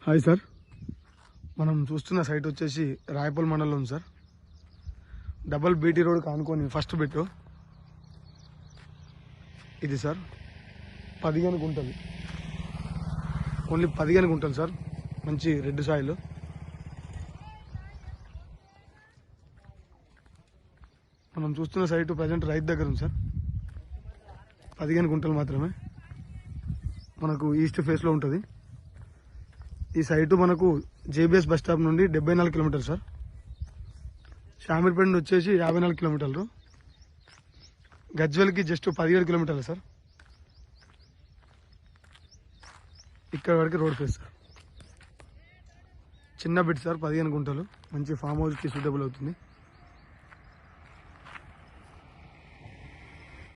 Hi sir, మనం చూస్తున్న site వచ్చేసి రాయపల్ మండలం ఉంది సార్. డబల్ బీటీ రోడ్ కానుకొని ఫస్ట్ బిట్ ఇది సార్. 15 గుంటలు, ఓన్లీ 15 గుంటలు సార్. మంచి రెడ్ సాయిల్. మనం చూస్తున్న సైట్ ప్రజెంట్ రైతు దగ్గర ఉంది సార్. 15 గుంటలు మాత్రమే. మనకు ఈస్ట్ ఫేస్లో ఉంటుంది. ఈ సైటు మనకు జేబీఎస్ బస్ స్టాప్ నుండి 74 కిలోమీటర్లు సార్. షామీర్పేట నుండి వచ్చేసి 54 కిలోమీటర్లు. గజ్వెల్కి జస్ట్ 17 కిలోమీటర్లు సార్. ఇక్కడ వరకు రోడ్ ఫేస్ సార్. చిన్న బిట్ సార్, 15 గుంటలు. మంచి ఫామ్ హౌస్కి సూటబుల్ అవుతుంది.